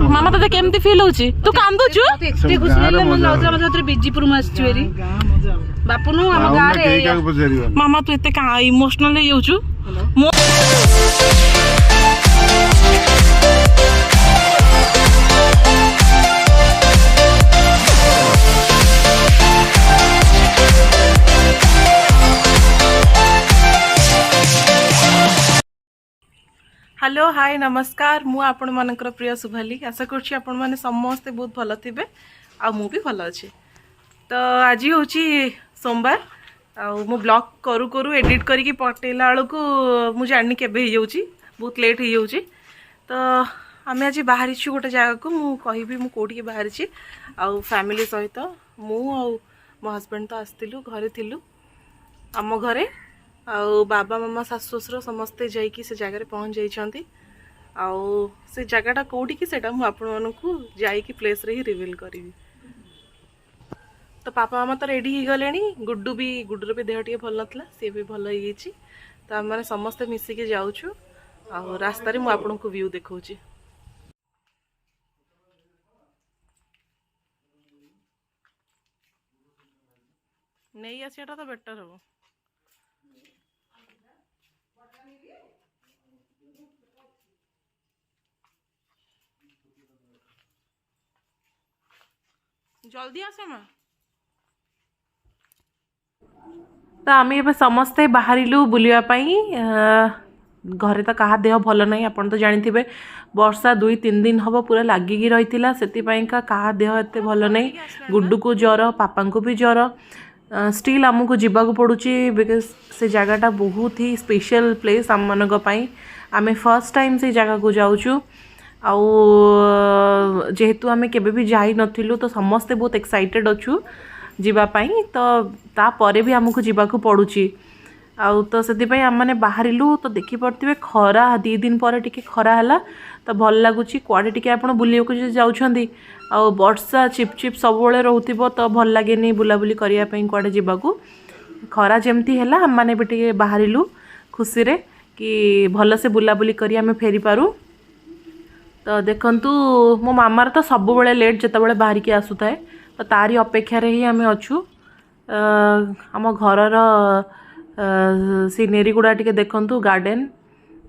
मामा तते केमती फील होची तू कांदुचु एते खुशी लागले मन लाउतला मते हत्र बिजीपुर मा आछि बेरी बापुनु हम गाँ रे मामा तू एते का इमोशनल हे जाउचु हेलो हाय नमस्कार मु आपण मानकर प्रिय सुभाली आशा करछि आपण माने समस्ते बहुत भल थिबे आ मु भी भल अछि। तो आज हूँ सोमवार मु ब्लॉग करू करू एडिट करके पटेला बेलू को मुझे जानी केबे हो जाउची बहुत लेट हो जाउची। तो आम आज बाहरी गोटे जगह को मु कहबी मु कोठी बाहरी आउ फैमिली सहित मु आउ मो हस्बैंड तो आसतिलु घरे थिलु आम घरे आउ बाबा मामा सासु ससुर समस्ते जाइकी से जगह पहुँच जाइछंती आउ से जगहटा कोठी कि सेटा मु आपण मानकू जाइकी प्लेस रे ही रिवील करिवि। तो पापा मामा तो रेडी हो गले गुड्डूर भी देह टे भल नाला सी भी भल हो तो आम मैंने समस्ते मिसिकी जाऊँ आ रास्तार मुझे आपन को व्यू देखा नहीं आसाटा तो बेटर हम जल्दी आस माँ तो आम ए समस्ते बाहरिलु बुलावाई घरे तो कहा देह भल ना आप तो जानी थे वर्षा 2-3 दिन हम पूरा लगिकी रही से कहा देह एत भल ना गुड्डू को ज्वर पापा को भी ज्वर स्टिल आमको जावाक पड़ुची बिकज से जगहटा बहुत ही स्पेशल प्लेस आम मान आम फर्स्ट टाइम से जगह को जाऊँ आउ जेहेतु आम केबे भी जाई नथिलु तो समस्ते बहुत एक्साइटेड अच्छु जीवापाई तो तापर भी आमको जावाक पड़ुची आउ तो से आम मैंने बाहरिलु तो देखी पड़े खरा 2 दिन पर टिके खरा है तो भल लगुच कुआडे टिके आपण बुलिया जाउछंदी आउ वर्षा चिपचिप सब बेले रोथिबो तो भल लागेनी बुलाबुली करिया पई कुआडे जीवाकू खरा जेमती हैला हम माने भी टिके बाहरिलु खुशी रे कि भल से बुलाबुली करी आमे फेरी पारू। तो देखंतु मो मामार तो सब बेले लेट जते बेले बाहर के आसु थाए तो तारी अपेक्षा रे ही आमे अछु आम घरर सीनेरी गुड़ा टिके देखंतु गार्डन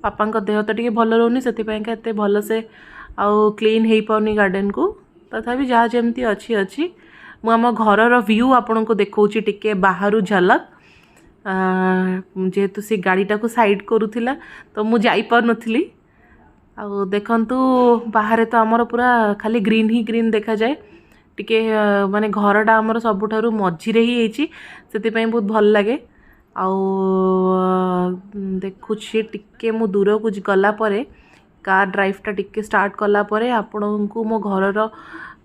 पापा का देह तो टिके भल रहउनी सेति पय का एते भल से आउ क्लीन हेई पाउनी गार्डन को तथापि जहाँ जमती अच्छी अच्छी मु आम घरर व्यू आपन को देखौची टिके बाहरु झलक जेहेतु से गाड़ीटा को साइड करूथिला तो मु जाई पार नथिली आउ देखंतु बाहर तो आमर पूरा खाली ग्रीन ही ग्रीन देखा जाए टिके माने घरटा आमर सबुठारु मझिरे ही हेची सेति पय बहुत भल लागे आउ देखुछि टिके मु दूर को गला परे कार ड्राइवटा टिके स्टार्ट कला परे आपन को मो घरर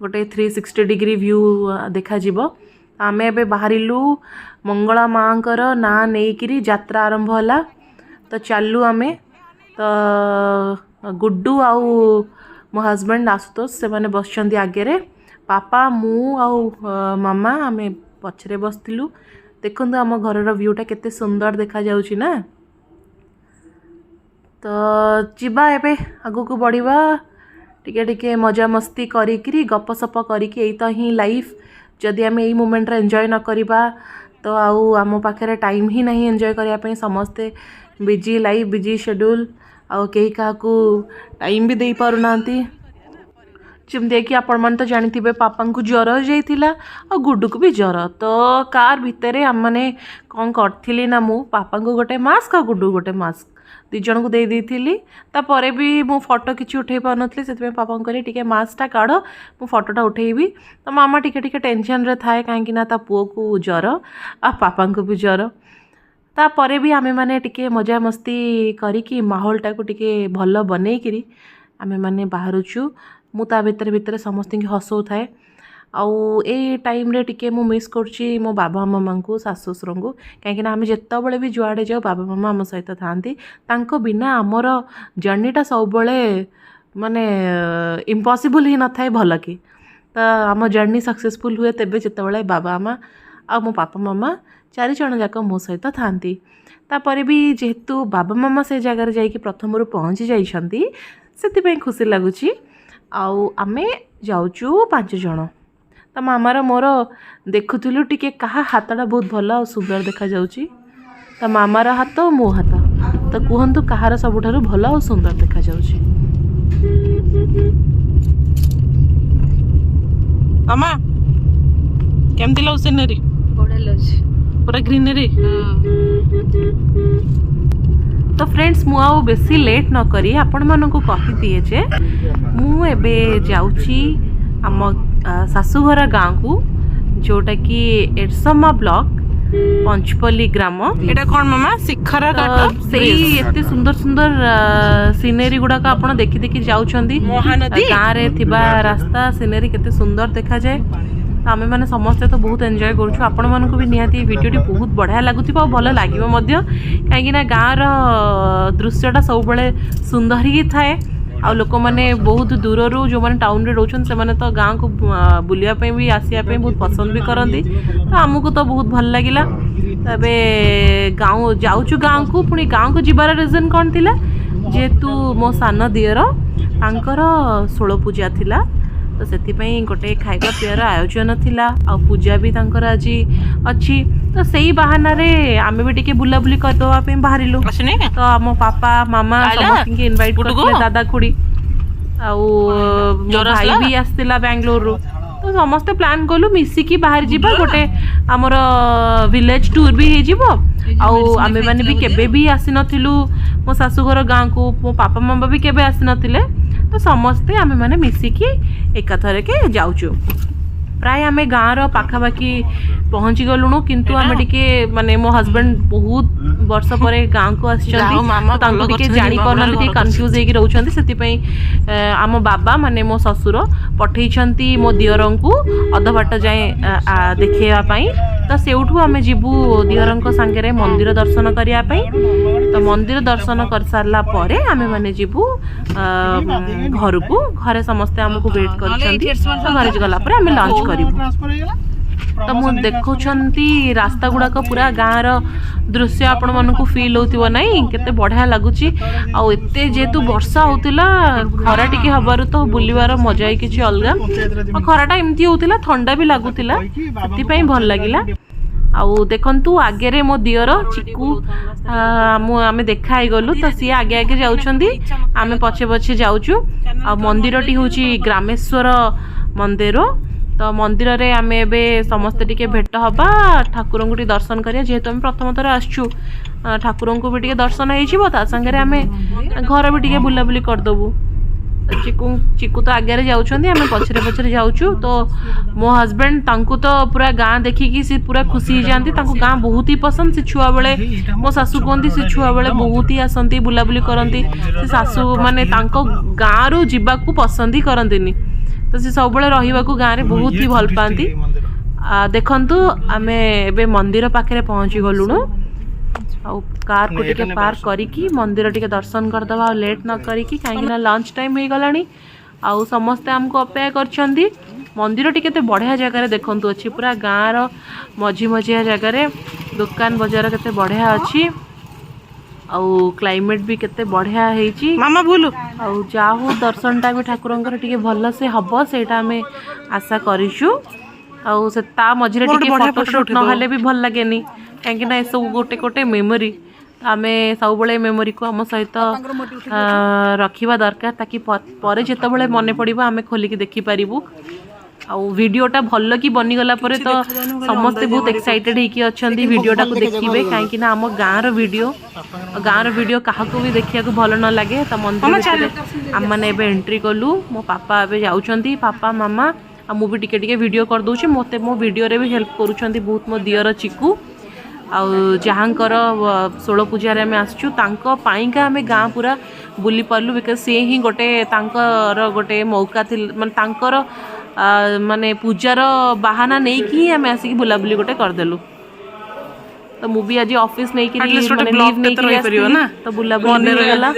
गोटे 360 डिग्री व्यू देखा जिवो। आमे एबे बाहरिलु मंगला मांकर ना नेइकिरी यात्रा आरंभ होला तो चालू आमे तो गुड्डू आउ मो हस्बैंड आशुतोष से माने बसचंदी आगे रे पापा मु आउ मामा आमे पछरे बसतिलु देखंतु आम घरर व्यूटा केते सुंदर देखा जाउची ना। तो जीवा एबे आगु को बढ़िबा टिके टिके मजा मस्ती करिकरी गपसप करिकी एई तो ही लाइफ जदि आम यही मोमेंट रे एंजॉय न करिबा तो आउ आम पाखे टाइम ही नहीं एंजॉय करिया पई समस्ते बिजी लाइफ बिजी शेड्यूल आउ कई क्या टाइम भी दे पार नांती जमती कि आपण मन तो जानी थे पापा को ज्वर हो जाइथिला और गुड्डू को भी ज्वर तो कार भितर आम मैंने कौन करी ना मु पापा को गोटे मास्क और गुड्डू गोटे मास्क 2 जन को दे देइथिली तापर भी मु फोटो किछि उठै पार नथली सेते पापा कहली टिके मास्कटा काढ़ मु फोटोटा उठेबी तो मामा टिके टिके टेंशन रे थाए काहेकि ना ता पुओ को ज्वर आ पापा को भी ज्वर तापर भी आमे माने टिके मजा मस्ती करिकी माहौलटा को टिके भल बनै करी आमे माने बाहरुछु मु ता भितर भितर समस्त की हसौ थाए आउ ए टाइम रे टिके मु मिस करछि मो बाबा मामा को सासु ससुर को कहीं आम जिते बड़े भी जुआड़े जाओ बाबा मामा आम सहित थांती तांको बिना आमर जर्नीटा सब बड़े माने इम्पॉसिबल ही न थाए भल कि तो आम जर्नी सक्सेसफुल हुए तेबे जिते बड़े बाबा मामा आ मो पापा मामा 4 जन जाक मो सहित थांती तापर भी जेहेतु बाबा मामा से जगार जाइए प्रथम पहुँची जाइछंती सेति खुशी लगुच आउ आमे जाऊचु 5 जण तो मामार मोर देखुलु टिके कहा हाथटा बहुत भल और सुंदर देखा जाउची तो मामार हाथ मो हाथ तो कहतु कहार सबुठारु भल और सुंदर देखा जाउची मामा केमती लो सीनरी बड़ा लज पूरा ग्रीनरी तो फ्रेंड्स मु आउ बेसी लेट न करी आपण मानकु कहि दिए जे मु एबे जाउची आम सासुघर गाँव को जोटा कि एरसमा ब्लॉक पंचपल्ली ग्राम एटा कोन मामा शिखर घाट सेई एते सुंदर सुंदर सीनरी गुडा का आपण देखि देखि जाउछंदी महानदी गाँ रे थिबा रास्ता सीनरी केते सुंदर देखा जाए आमे माने समस्ते तो बहुत एंजॉय करूछु आपण मानकु भी निहाती वीडियोटी बहुत बढ़िया लागुथिबा और भल लागिबो मध्य काहेकि ना गाँ रो दृश्यटा सब बेले सुंदर ही थाए आ लोक मैंने बहुत दूर जो मैंने टाउन रे रोचन से माने तो गाँव को बुलिया पे भी आसिया पे बहुत पसंद भी करती तो आमको तो बहुत भल लगिला तबे गाँव जाऊचु गाँव को पुणी गाँव को जीवार रीजन कौन थिला जेहेतु मो सान दियर तांकर 16 पूजा थिला तो से गोटे खाଇବା पियर आयोजन थिला आ पूजा भी तांकर आज अच्छी तो सही बहाना रे आमे भी टिके बुलाबुली करदवा पे बाहरिलु तो आम पापा मामा समस्त इनवाइट करथिले दादा खुड़ी आ भाई भी आसतिला बेंगलोर रो तो समस्त प्लान कलु मिसिकी बाहर जीबा गोटे हमर विलेज टूर भी हे जीवो आउ आमे माने भी केबे भी आसी नथिलु मो सासुघर गाँ को मो पापा मामा भी केबे आसी नथिले तो समस्ते आमे माने मिसिकी एकाथरे के जाउचु प्राय आमे गाँव पाखापाखि पहुँची गलुणु किंतु आमे टिके माने मो हस्बैंड बहुत वर्ष परे गाँव को आछंती तांको टिके जानि परनथि टिके कंफ्यूज हेकि रहउछंती सेति पई आम बाबा माने मो ससुर पठेइछंती मो दियरंकु अधबाट जाए देखैया पई तो सेउठु आमे जिबु दियरंक संगे मंदिर दर्शन करिया पई तो मंदिर दर्शन कर सारला परे आमे माने जिबु घर को घरे समस्ते हमको वेट करछंती तो घरे गला परे आमे लंच करिबु तो मु देखुछंती रास्ता गुड़ाक पूरा गाँव रो दृश्य आपण मानकु फील होतिबो नाही केते बढ़िया लागुची आ एते जेतु वर्षा होतिला खरा टिके हबारु तो बुलिवार मजा ही किछि अलगा आ खराटा एमती होतिला ठंडा भी लागुतिला सेति पई भल लागिला आउ देखंतु आगे रे मो दियर चिकू आमे देखा ही गलु तो सी आगे आगे जाउछंदी आमे पछे पछे जाउछु आ मंदिरटी होची ग्रामेश्वर मंदिर तो मंदिर रे आमे एबे समस्त टिके भेट हबा ठाकुर को दर्शन करिया जेहेतु आमे प्रथम थर आछू ठाकुर को भी टिके दर्शन हेइछिबो ता संगे रे आमे घर भी टिके बुलाबुली कर दबु चिकू तो आगे जाउछंदी आमे पछरे पछरे जाउछु तो मो हस्बैंड तांको तो पूरा गाँ देखिकी सी पूरा खुशी जांती तांको गाँ बहुत ही पसंद से छुआ बेले मो सासू कहती से छुआ बेले बहुत ही आसंती बुलाबुली करंती से सासू माने तांको गाँ रु जीवाकू पसंद ही करंतीनी तो सी सब बेले रहिबाकू गाँ रे बहुत ही भल पाती देखंतु आमे एबे मंदिर पाखरे पहुंची गलुनु आउ कार को टिके पार्क करिकी मंदिर टिके दर्शन करदबा लेट न करिकी काहेकि ना लंच टाइम हे गलानी आउ समस्त हमको अपेक्षा करछंदी मंदिर टिके ते बढ़िया जगह रे देखंतु अछि पूरा गाँ रो मझी मझिया जगह रे दुकान बाजार केते बढ़िया अछि आउ क्लाइमेट भी केते बढ़िया हेची मामा बोलु आउ जाहु दर्शनटा भी ठाकुरंकर टिके भल से हबो सेटा हमें आशा करिछु आउ से ता मझिरे टिके फोटो शूट न हले भी भल लागेनी काहेकि ना सब गोटे गोटे मेमोरी आमे सब बळे मेमोरी को हम सहित रखिबा दरकार ताकि परे जेते बळे मने पड़िबो आमे खोली के देखि पारिबु आउ वीडियोटा भल की बनी गला परे तो समस्त बहुत एक्साइटेड हेकी अछंदी वीडियोटा को देखिबे काहेकि ना हम गाँ रो वीडियो काहा को भी देखिया को भल न लागे त मंदिर भीतर हम माने एबे एंट्री कलु मो पापा एबे जाउछंती पापा मामा आ मु भी टिके टिके वीडियो कर दउछि मते मो वीडियो रे भी हेल्प करूछंती बहुत मो दियर चिकू आउ जहाँकर 16 पूजा आम आसचु पाइका आम गाँ पूरा बुली पार्लु बिकज सी ही गोटे तांकर गोटे मौका थिल माने तांकर माने पूजार बाहाना नहीं कि आम आसिक बुलाबुली गोटे करदेलु तो मु भी आज ऑफिस नहीं कि माने लीव नहीं कि आसि ना तो बुलाबुली हो गला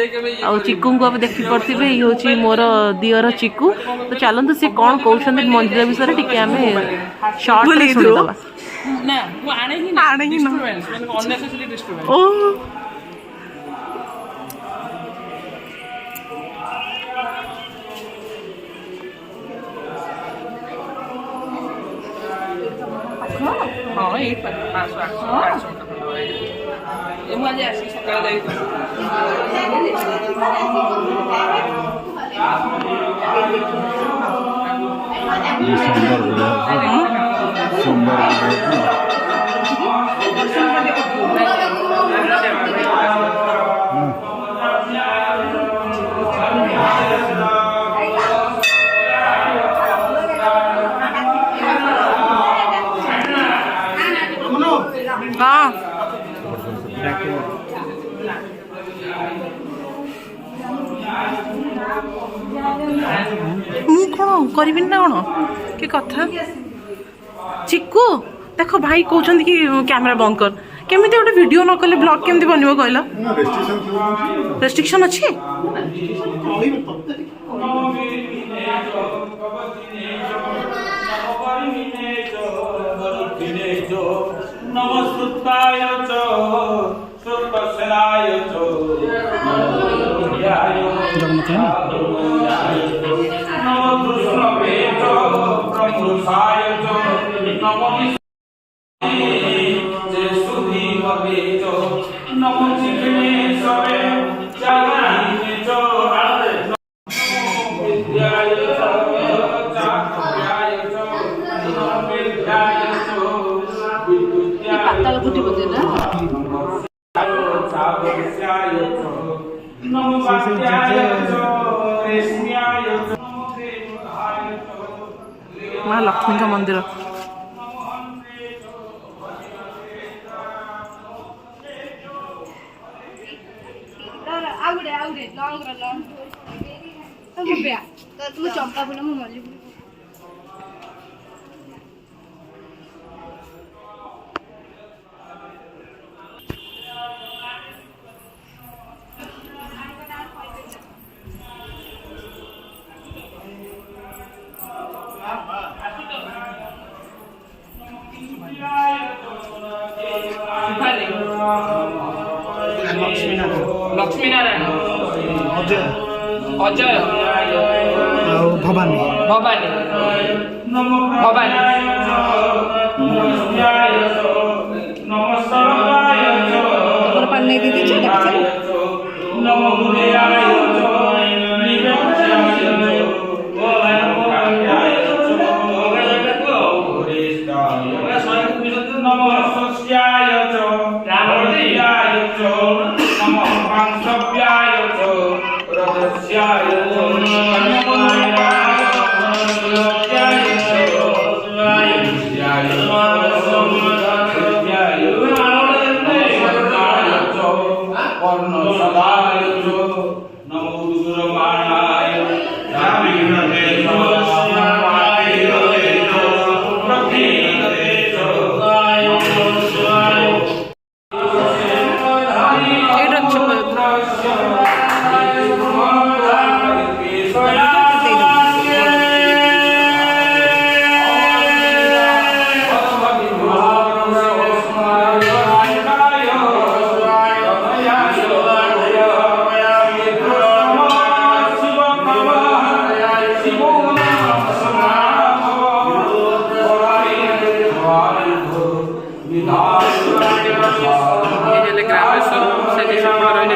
आ चिकू को अब देखि परथिबे ई होची मोर दियर चिकू तो चलंतु से कोन कहउछन मंदिर विषय टिके आमे शॉर्ट में सुनि दबा ना वो आने ही ना माने अननेसेसरी डिस्टर्बेंस ओ हाँ ये 500 ये मुझे आसी सकाळ जाई हाँ ମୁଁ କ'ଣ କରିବିନି ନା କ'ଣ କି କଥା ଚିକୁ ଦେଖ ଭାଇ କହୁଛନ୍ତି କି କ୍ୟାମେରା ବନ୍ଦ କର କେମିତି ଗୋଟେ ଭିଡ଼ିଓ ନ କଲେ ବ୍ଲଗ୍ କେମିତି ବନିବ କହିଲ ରେଷ୍ଟ୍ରିକ୍ସନ୍ ଅଛି नमस्कृताय च श्रुतसेनाय च नमोकृष्णवे च प्रपुरुषाय च नमो सुधीमवे च नमो जिग्नेश्वरे जागरिणे च विद्याय च चाक्याय च विद्याय च पाताल फुटी बोलते ना माँ लक्ष्मी का मंदिर चंपा फूल मल्ली फूल लक्ष्मी नारायण अजय अजय भवानी भवानी भवानी नहीं दीदी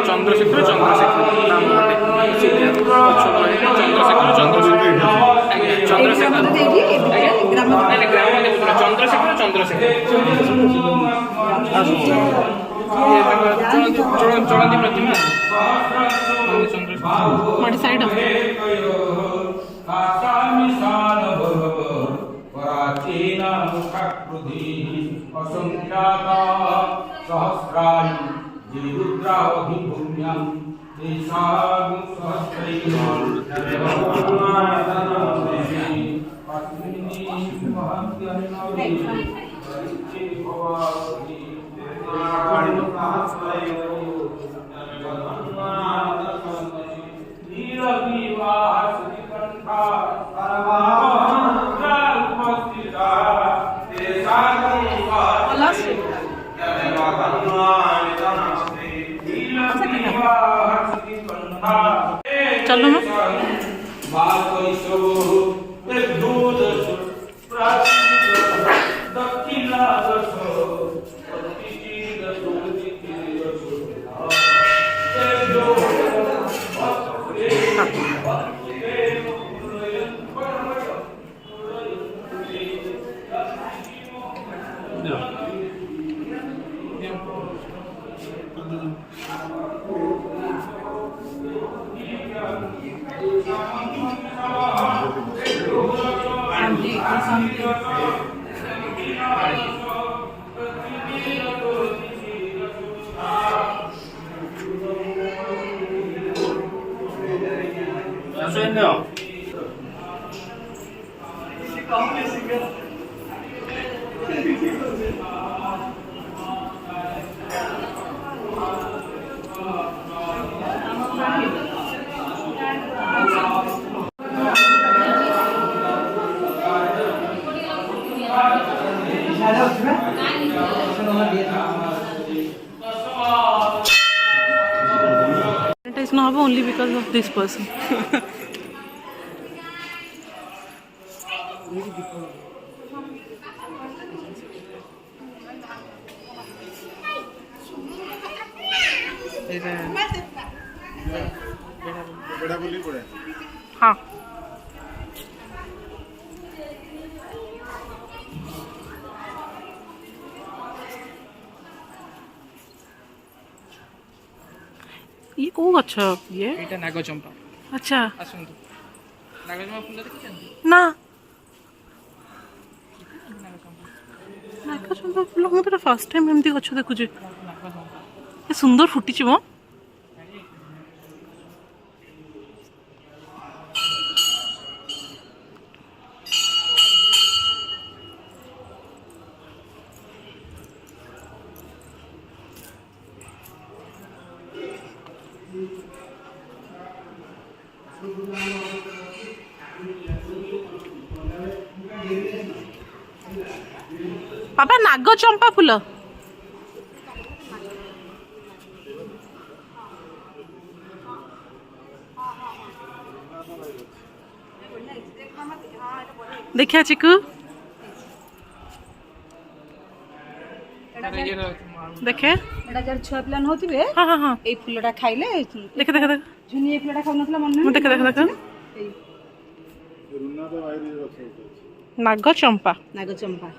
चंद्रशेखर चंद्रशेखर नाम चंद्रशेखर चंद्रशेखर चलती प्रतिमा साइड चलो ना दक्षिण 잠시만요. It's not only because of this person. हाँ ये को अच्छा ये ଏଇଟା ନାଗଚମ୍ପା अच्छा ଆସନ୍ତୁ ନାଗଚମ୍ପା ଫୁଲ ଦେଖିଛନ୍ତି ନା ନାଗଚମ୍ପା ଫୁଲ ମୁଁ ତ ଫାର୍ଷ୍ଟ ଟାଇମ୍ ଏମିତି ଗଛ ଦେଖୁଛି ଏ ସୁନ୍ଦର ଫୁଟିଛି ମ ବାବା ନାଗଚମ୍ପା ଫୁଲ ଦେଖିଆ ଚିକୁ ଦେଖେ ଏଟା ଯାର ଛୁଆ ପିଲା ନଉଥିବେ ହଁ ହଁ ହଁ ଏଇ ଫୁଲଟା ଖାଇଲେ ଦେଖେ ଦେଖେ ଦେଖେ ଝୁନି ଏଇ ଫୁଲଟା ଖାଉନଥିଲା ମନେ ମୁଁ ଦେଖେ ଦେଖେ ଦେଖେ ନାଗଚମ୍ପା ନାଗଚମ୍ପା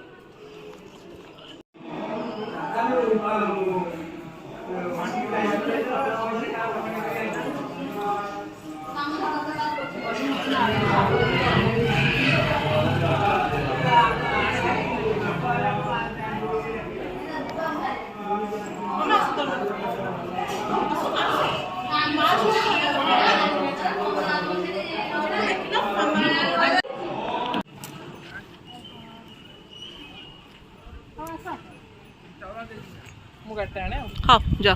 ମୁଁ ଗାଡ଼ିଟା ଆଣେ ଆଉ ହଁ ଯା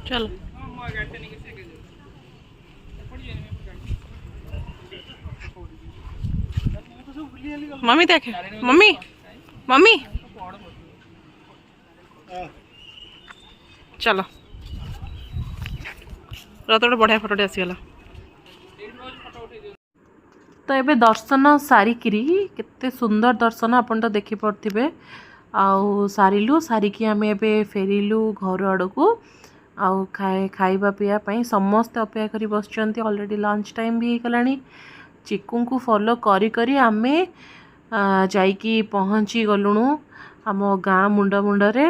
चलो मम्मी देखे मम्मी मम्मी चलो रतोटे बढ़िया फोटोटे आसीगला तो एबे दर्शन सारिकी केते सुंदर दर्शन अपन तो देखी पड़े आउ सारिलु सारिकी आम एबे फेरिलु घर आड़ को आउ खाइबा पीवा समस्ते अपेक्षा करी बसचंती ऑलरेडी लंच टाइम भी होगलानी चिकू को फॉलो करी करी आमे जाइकी पहुँची गलुणु आम गाँ मुंड मुंडरे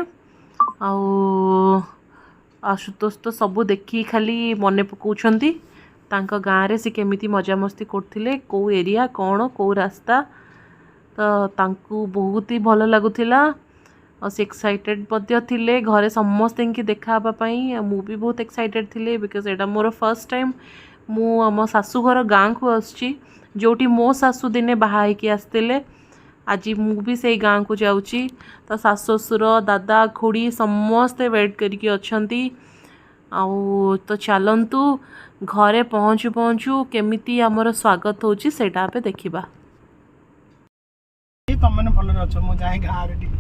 आउ आशुतोष तो सबू देखी खाली मने पकाउछंती तांका गाँ रे से केमिति मजामस्ती करथिले को एरिया कौन को रास्ता तो तांकू बहुत ही भल लगुथिला और से एक्साइटेड थिले घरे समस्ते की देखाबा पई मु भी बहुत एक्साइटेड थिले because Etah more first time मु आम सासू घर गाँ को आसची जोटी मो सासू दिने बाहा की आसते आज मु भी से गाँ को जाऊँगी तो सासु ससुर दादा खुड़ी समस्ते वेट करके अच्छंती आउ तो चलतु घरे पहुँचू पहुँचू केमिति आमर स्वागत होची सेटा पे देखिबा तुम मैंने भल अच्छ मु जाए गाँव रे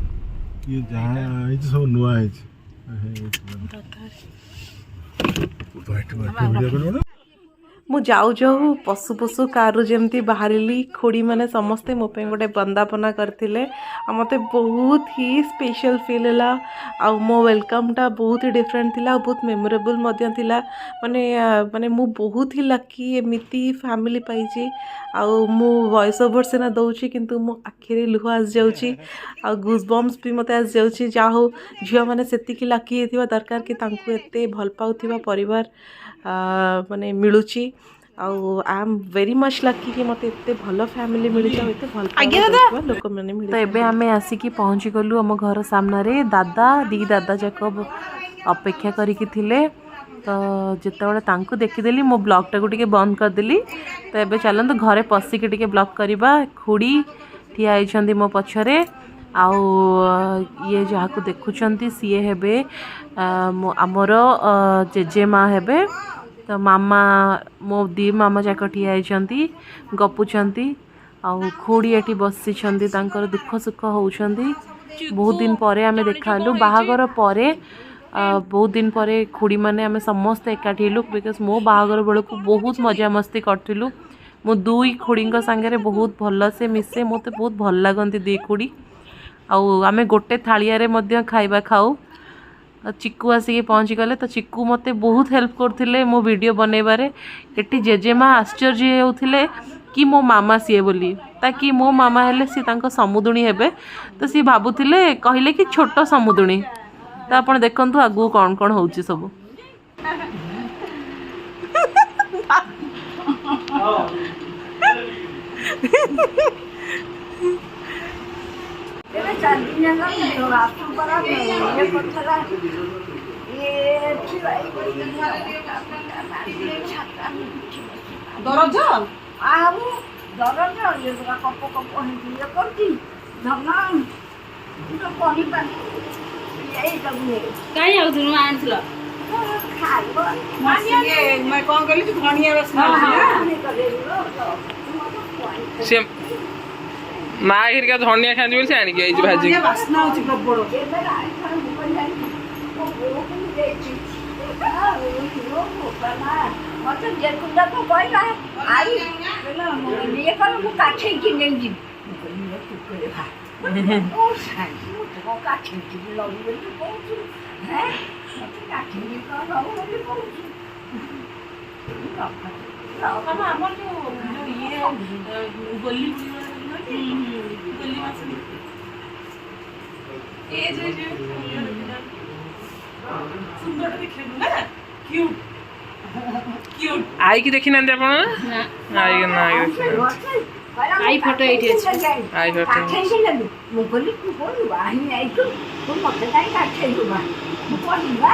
ये जहाँ सब नुआ मु जाऊ जाऊ पशु पशु कारु जमती बाहरिली खोड़ी मैंने समस्ते मो पे गोटे बंदापना करते मत बहुत ही स्पेशल फील है आ मो वेलकमटा बहुत ही डिफरेंट थिला बहुत मेमोरेबल माने माने मु बहुत ही लकी एमती फैमिली पाई मु वॉइस ओवर सिना दौची किंतु मो आखिरे लुह आस जाउची आ गुज बम्स भी मते आस जाउची जा हो झियो माने सेतिकी लकी हेतिबा दरकार कि तांको एते भल पाउथिबा परिवार माने मिलुची I am very much lucky कि मते एते भल फैमिली मिली जाउ एते भल पाउथिबा लोक माने मिली। तो एबे आमे आसिकी पहुंची गलु हम घर सामने रे दादा दी दादा जाक अपेक्षा करिकी थिले तो जिते तांको देखीदेली मो ब्लॉग टाको टिके बंद करदेली। तो एबे चलते घरे पशिकी टिके ब्लॉग करवा खुड़ी ठिया होइछंती मो पछरे आउ ये जहाँ को देखुंट सी हेबे आमर जेजेमा हेबे। तो मामा मो दी मामा जाक ठिया होइछंती गपुछंती आउ खुड़ी एठी बसिछंती तांकर दुख सुख होउछंती। बहुत दिन परे आमे देखालु बाहागर परे बहुत दिन परे खुड़ी माने आमे समस्त एकाठी हेलु बिकज मो बाहागर बेलू बहुत मजा मस्ती करथिलु। मो दुई खुड़ी सांगे बहुत भल से मिसे मते बहुत भल लगती दी खुड़ी आउ आमे गोटे थालिया रे मध्य खाइबा खाऊ। चिक्कू आसिक पहुँची गले तो चिक्कू मते बहुत हेल्प करथिले मो वीडियो बनैबारे। एटी जेजेमा आश्चर्य होउथिले कि मो मामा सीए बोली ताकि मो मामा हेले सी तांको समुदुणी हेबे तो सी भाबुथिले कहिले कि छोट समुदुणी। तो आपण देखंतु आगु कौन कौन होउची सब दरज कहीं आउथुनु आनथिल मैं कौन कहली तू धनिया रसना से माँ घरिका धनिया खाँची बोली से आनिक आइछि भाजी बास्ना होछि प्रबल मत जेकुंडा को कहला आई ये कर मु काठे कि नै जी ओ साई मु काठे कि लगे पहुंचू हैं मत काठे कि लगे पहुंचू हम हमर जो ये गोली गोली मास ए जे सुंदर दिखेनु ना क्यूट आई की देखी ना आपण आई के ना आई फोटो एठी अछि आई फोटो काठे कि मु गोली को बोलू आई आई तो मत काई काठे दुबा मु कहला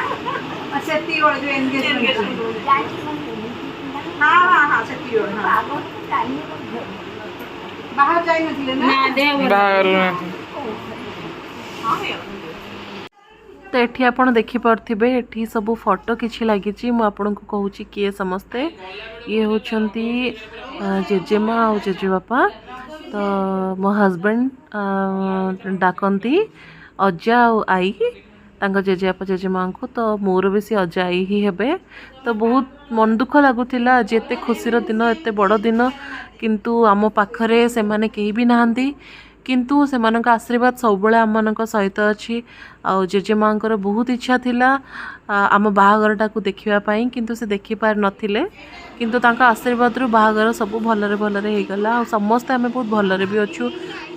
सेती और जो एंगेजमेंट हां सेती और हां बाहर जाई नथिले ना देव बाहर तो ये आपड़ देखिपे ये सब फोटो किसी लगी मुझे कहूँ किए समस्ते ये होती जेजेमा और जेजेबापा। तो मो हजबैंड डाकती अजा और आई तांको जेजेबापा जेजेमा को। तो मोर भी सी अजा आई ही हेबे। तो बहुत मन दुख लगुला जेते खुशीर दिन एते बड़ दिन किंतु आम पाखरे से माने कहीं भी नहांती किंतु सेमानक आशीर्वाद सब आम सहित अच्छी। आ जेजेमा बहुत इच्छा थिला आम बाहाघरटा को देखापी किंतु से देखी पार नथिले किंतु तांका आशीर्वाद रु बाहाघर सब भलरे भलरे हो गला। समस्ते आम बहुत भलरे भी अच्छु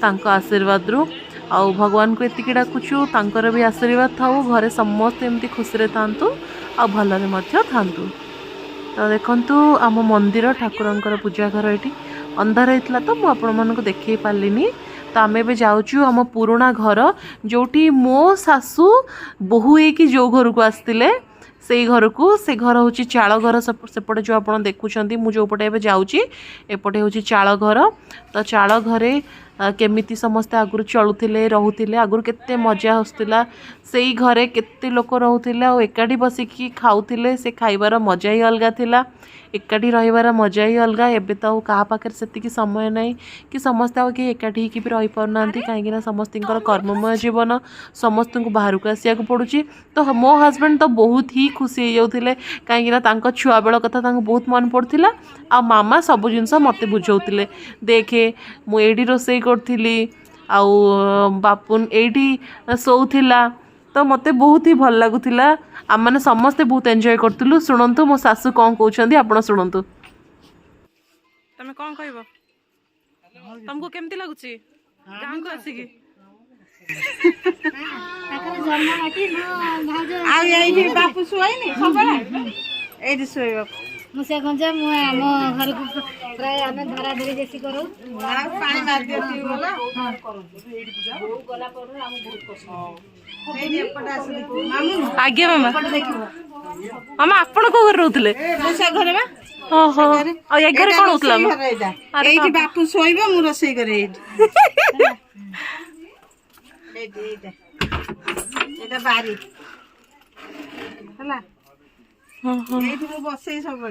तांका आशीर्वाद रु। आ भगवान को एतिकी डाकुचु तांकर भी आशीर्वाद थाउ घरे समस्ते एमती खुशी थांतु आ भलरे मध्य थांतु। तो देखंतु आम मंदिर ठाकुरंकर पूजा घर ये अंधार होता तो मुझे आपण मानक देखे पार्लिनी। तो आम भी जाऊँ आम पुराणा घर जोटी मो सासू बोहू होगी जो घर को आसते से घर को से घर हूँ चाल घर सेपटे जो आप देखुं मुझे पटे जाऊँगी एपटे हूँ चाल घर। तो चाल घरे केमिति समस्ते आगुरी चलुथिले रहुथिले आगुरी केते मजा हसुथिला सेई घरे केते लोक रहुथिले आ एकाठी बसिकी खाउथिले से खाइबार मजा ही अलगा थिला एकाठी रहिबार मजा ही अलगा एबे तो कहा पाखे सेतिकी समय नहीं कि समस्ते कि एकाठी भी रही पारनांती कहीं समस्तर कर्ममय जीवन समस्त को बाहर को आसिया पड़ुची तो मो हस्बैंड तो बहुत ही खुशी हो जाते कहीं छुआ बेल कथा बहुत मन पड़ता आ मामा सब जिनस मत बुझाते देखे मुझे रोसे करी बापुन एटी शोला तो मत बहुत ही भल लगुला आम मैंने समस्ते बहुत एंजॉय करूँ शुणु मो सासू कौन कहते आप शुणु तुम कौन कह तुमको केमती लगुच गाँव को आसिकी बापू शुआईनी सब शुआ मुझे कौन आम घर को प्राय आम धरा धरी बेसी करूँ आज्ञा मामा मामा आपण को घर रोतले घरे बा ओहो आ ए घरे कोन होतला एठी बापू सोइबो मु रोसई करे एटा बारी हला एठी मु बसई सब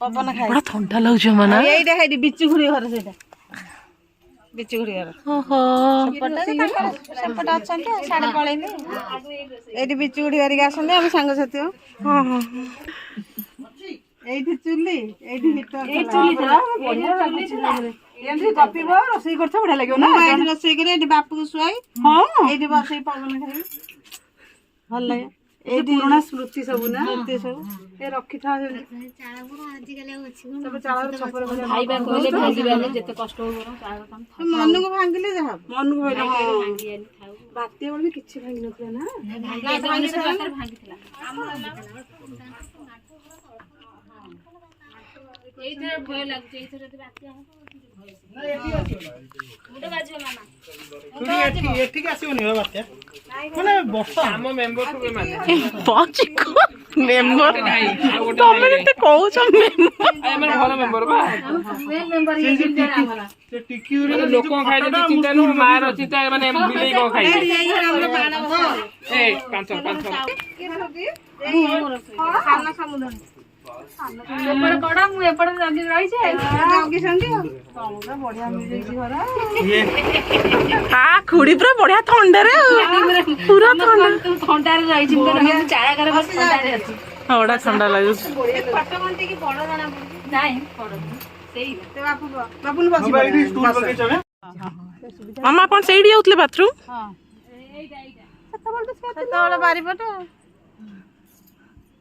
पवन खाई बड़ा ठंडा लागछ माना एटा खाई बिचु घुरी घर सेटा बिचु घुरी घर ओहो सेपट अछन साडे पळैनी एठी बिचु घुरी घर आछन हम संग साथी हो एठी चुली एठी हिटर ए चुली था बढ़िया लागछ एठी कॉफी बो रोसई करछ बढ़िया लागो ना एठी रोसई करे एठी बापू को सुआई हां एठी बसई पवन खाई भल लागे एठी पुराना स्मृति सब ना स्मृति सब ए रखी था चाळा पुरा आजि काले अछि सब चाळा छपर खाइबा कहले भांगिबा ने जते कष्ट हो गरो चाळा काम मन को भांगिले जा मन को भांगी आनी खाऊ बाते बोल किछि भांगी नथला ना भांगिथिला एइथरे भय लागछ एइथरे बाते लोक खाई चिंता नु मार चिंता माने बिलेई को खाई ए कांच खाना समुद्र एपड़ बड़ा मु एपड़ जगी रही छे जगी संगे तमरा बढ़िया मिल जी घर हां खुड़ी पूरा बढ़िया ठंडा रे पूरा ठंडा रे रही छी तो चारा करे बस ठंडा रे अछि बड़ा ठंडा लागो पट्ट मंटी की बड़ जाना नाही बड़ सेही ते बापू बसी भाई स्टूल पके चले मामा अपन सेडी आउतले बाथरूम हां एइटा सेतबल बारी पट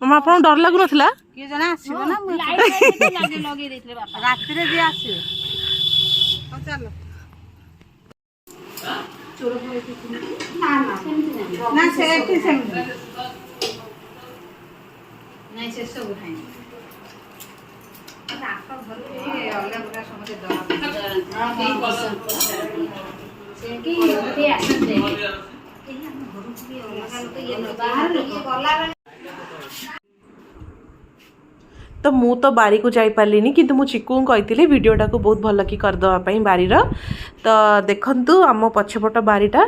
मामा अपन डर लागु नथला के जना आसीबो ना लाइट लगे देथले बापा रात्रि रे जे आसीबो चलो चोर ना सेठी से नहीं से सब खाई रात भर के अलग अलग समझे दरा से की ये आसते के हम घर के अलग तो ये बाहर लोग गला तो मु तो बारी को जाई पालिनी किंतु मु चिकू कही वीडियोटा को बहुत भल कि करदेवाई बारीर तो देखंतु आम पछपट बारीटा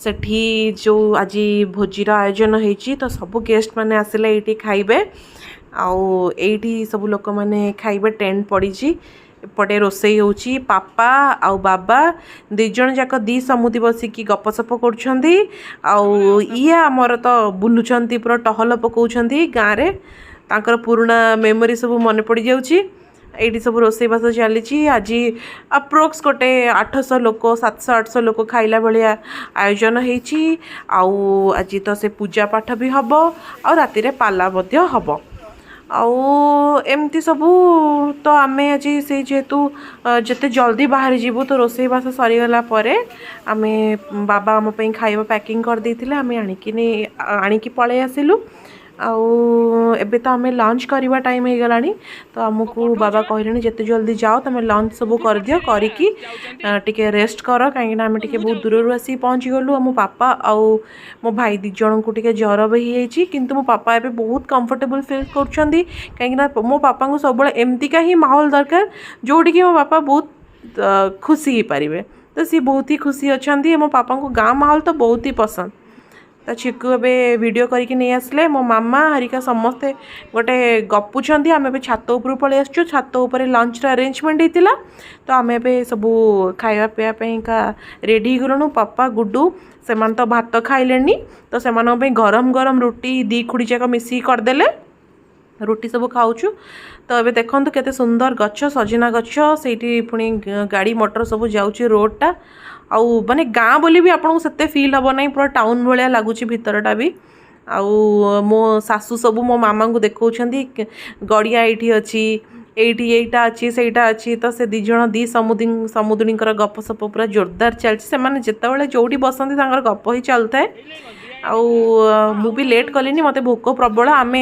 सेठी जो आज भोजीर आयोजन होती तो सब गेस्ट माने आसिले ये खाइबे आईटी सब लोक मैंने खाइबे टेंट पड़ी एपटे रोसई होची पापा आउ बाबा दिज जाक दी समुदी बसिकी गपसप करुछंती आउ इए आमर तो बुलुचंती पूरा टहल पकाउछंती गाँव रे तांकर पुराना मेमोरी सब मन पड़ जाउची एटी सब रोसईबास चली आज अप्रोक्स गोटे 800 लोक 700-800 लोक खाइला भाया आयोजन होती आज तो से पूजा पाठ भी हम आ राति पाला हम एमती सबू तो आम आज से जेहेतु जिते जल्दी बाहर जीवु तो रोसईबास सरीगला आम बाबा आम खाଇବା पैकिंग कर देते आम आणिकी पलि आसिलु एबे तो आम लंच करवा टाइम हो गलानी तो आमको बाबा कहले जिते जल्दी जाओ तुम लंच सब कर दियो करिकी टिके रेस्ट कर कहीं आम टिके बहुत दूर आसी पहुँची गलु मो पापा आउ मो भाई दी जन को टिके ज्वर भी होती किंतु मो पापा एबे बहुत कंफर्टेबल फील करछंदी कहीं मो पापा को सब एमती का ही माहौल दरकार जोटी कि मो पापा बहुत खुशी ही पारिबे तो सी बहुत ही खुशी अच्छा मो पापा को गाँ माहौल तो बहुत ही पसंद। तो चिकू ए वीडियो करके नहीं आसले मो मामा हरिका समस्ते गोटे गपुंट आम ए छात उपर पलि आसचु छात उपर लंच अरेंजमेंट होता तो आम ए सब खावा पीवाई का रेडी करूँ पापा गुड्डू से तो भात खाइले तो से गरम गरम रुटी दी खुड़ी जाक मिसी करदेले रुटी सब खाऊचु। तो ये देखो केते सुंदर गछ सजना गछ से पुणी गाड़ी मोटर सब जाऊँगी रोडटा आउ माने गाँ बोली भी आपको सेते फील हम ना पूरा टाउन भाया लगुच भितरटा भी आउ मो सासू सब मो मामा को देखा गड़िया ये अच्छी एटा अच्छी सेटा अच्छी तो से दिज दी समुद्री गपसप पूरा जोरदार चलती जिते जोटी बसती गप ही चलता है। आउ भी लेट कली मत भोक प्रबल आम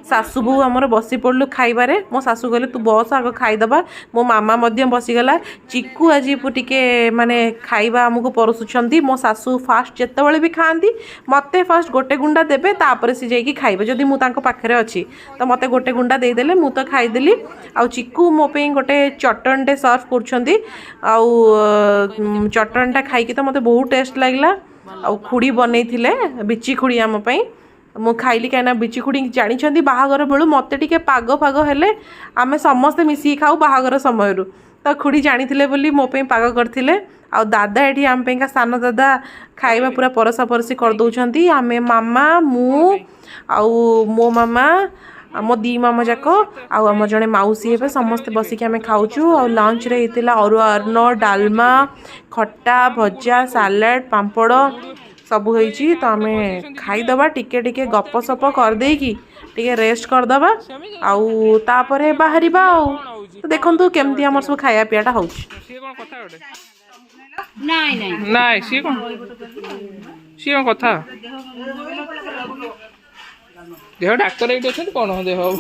सासू बो आमर बसी पड़लु खाइबारे मो सासू कहले तू बस आग खाईदबा मो मामा बसीगला चिकू आज टिके माने खाइबा आमको परसुंट मो सासू फास्ट जिते भी खाती मत फास्ट गोटे गुंडा देबे तापर सी जाइए खाइबे जदि मु तांको पाखरे अच्छी तो मत गोटे गुंडा देदेले मु तो खाईदेली। आउ चिकू मो पे गोटे चटनटे सर्व कर चटनटा खाई तो मत बहुत टेस्ट लगला। आउ खुड़ी बनई थिले बिची खुड़ी आम पई मु खाइली कहीं बिची खुड़ी जानी बाहागर बेलू मत टे पाग फाग हेले आम समस्ते मिसी खाऊ बाहागर समय तो खुड़ी जानी बोली मो पे पाग करथिले। आउ दादा ये आम का सान दादा खाइबा पूरा परसा परसी कर दउछंती आमे मामा मु आउ मो मामा मो दी मामा जाक आउ आम जड़े मौसी हे समस्ते बसिक आम खाऊचु। आ लंच रे हितला अरुआ अन्न डालमा खट्टा भजा सालाड पांपड़ सब होइची तो आम खाईदबा टिके टिके गपसप कर देकी टिके रेस्ट करदबा आउ तापरे बाहरिबा। आउ तो देखंतु केमती हमर सब खाया पियाटा होउची नाइ सी कथा देह डाक्तर ये अच्छा कौन देह आउ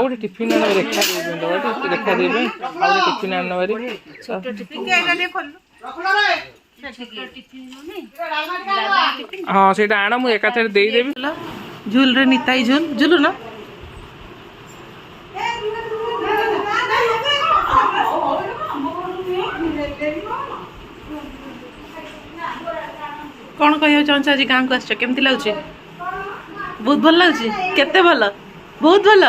गोटे टिफिन देखा देवे आउ टिफिन आन हाँ से आण मुझे एकाथरे देदेवी झूल रे निताई झूल झूलु ना कौन कह चाहूँ आज गाँव को आस केमती लगुच बहुत भल लगुच केते भल बहुत भल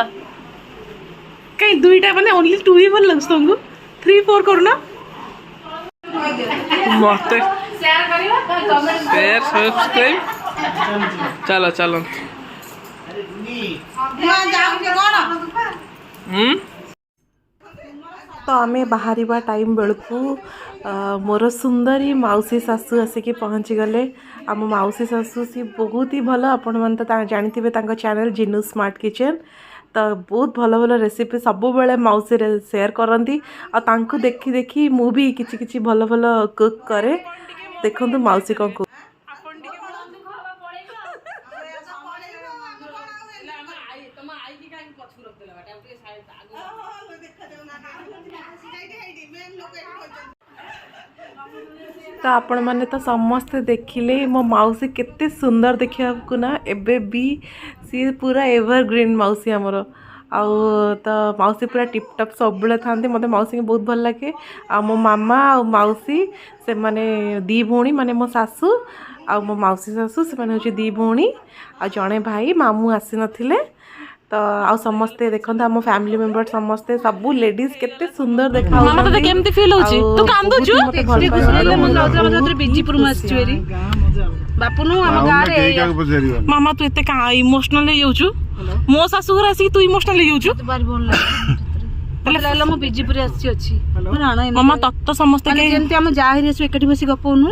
कहीं दुईटा माने ओनली 2 ही भल लगुच तुमको 3 4 करना मत शेयर सब्सक्राइब चलो चलो तो आमे बाहर टाइम बेलू मोर सुंदरी मौसी सासू आसिक पहुँची गले। आम मौसी सासू सी बहुत ही भल आपण मैंने तो जानते चैनल जिनू स्मार्ट किचन तो बहुत भल भल रेसिपी सब बेले मौसी शेयर करती आ देखी देखी मु भी किछि किछि भल भल कुक करे देखु मौसी कौन कुक तो आपण मैंने तो समस्ते देखिले मो मौसी केते सुंदर देखा ना एबे भी सी पूरा एवरग्रीन मौसी आमर आउ तो मौसी पूरा टिपटप सब बेले था मत मौसी को बहुत भल लगे। आ मो मामा आ मौसी से माने दी भौणी माने मो सासू आ मो मौसी सासू से माने होची दी भौणी आ जड़े भाई मामू आसी नथिले तो आ समस्ते देखंत हम फैमिली मेंबर समस्ते सब लेडीज केते सुंदर देखा मामा तो केमती फील होची तू कांदो छु मन लाउजा मजर बीजीपुर में आछि वेरी बापुनु हम गा रे मामा तू एते का इमोशनल हो छु मो सासु घर आसी तू इमोशनल हो छु बार बोल तले लागला मो बीजीपुर आछि अछि मामा तत्त समस्ते के जेमती हम जाहिर आसु एकठी बसी गपोनु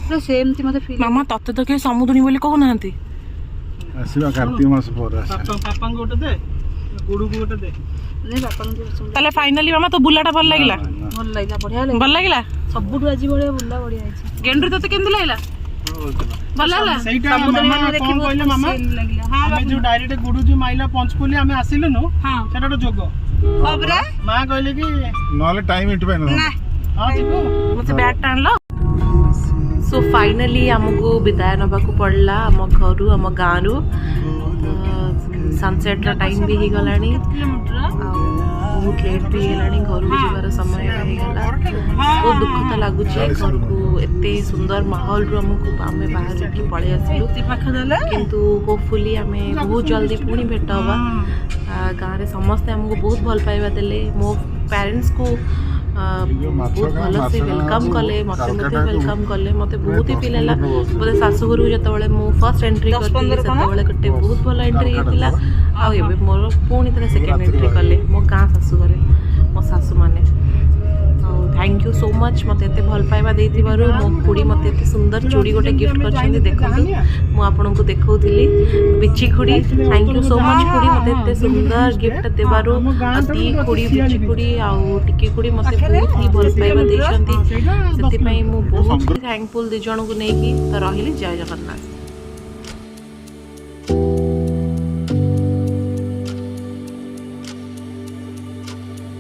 तो सेमती मते फील मामा तत्त तो के समुद्री बोली कहू नाहंती आसीबा कार्तिक मास पर पापा को गोटे दे गुडू को गोटे दे नहीं पापा को तले फाइनली मामा तो बुलाटा भल लागला बढ़िया लागला भल लागला सबुठु आज बढ़िया बुला बढ़िया आछि गेंडरी तते केमती लागला भल लागला सेटा मामा देखि कहले मामा हां हम जो डायरेक्ट गुडू जी माइला पंचकुली हम आसिलु नो हां सेटा तो जोगो अबरा मां कहले कि नले टाइम इट पाइन ना हां जीको मुझे बैग टान लो। सो फाइनली आमको विदाय नबाकू पड़ला आम घर आम गाँव सनसेट्र टाइम भी होगला बहुत लेट भी है घर को जीवार समय होगला बहुत दुख तो लगुच घर को एते सुंदर माहौल रू आम बाहर पलि आसलु किंतु होपफुली आम बहुत जल्दी पुणी भेट हवा गाँव में समस्ते आमको बहुत भल पाइबा देले मो पेरेंट्स को बहुत भल से वेलकम कले मत वेलकम कले मत बहुत ही फील है बोले शाशुघर को जो मु फर्स्ट एंट्री करी गोटे बहुत भल एंट्री होता आबे मोर पुणी थे सेकेंड एंट्री कले मो गाँ शाशुघर मो शाशु मैंने थैंक यू सो मच मत एत भल पाइबा देथिबारु मो खुड़ी मत एत सुंदर चूड़ी गोटे गिफ्ट करछन्ती देखंतु मु आपन को देखौथिली बिची खुड़ी थैंक यू सो मच खुड़ी मत एत सुंदर गिफ्ट देबारु अति खुड़ी बिची खुड़ी आ टिकी खुड़ी मत बहुत ही भल पाइबा देछन्ती सेति पई मु बहुत थैंकफुल दि जण को नेकी त रहिली जय जगन्नाथ।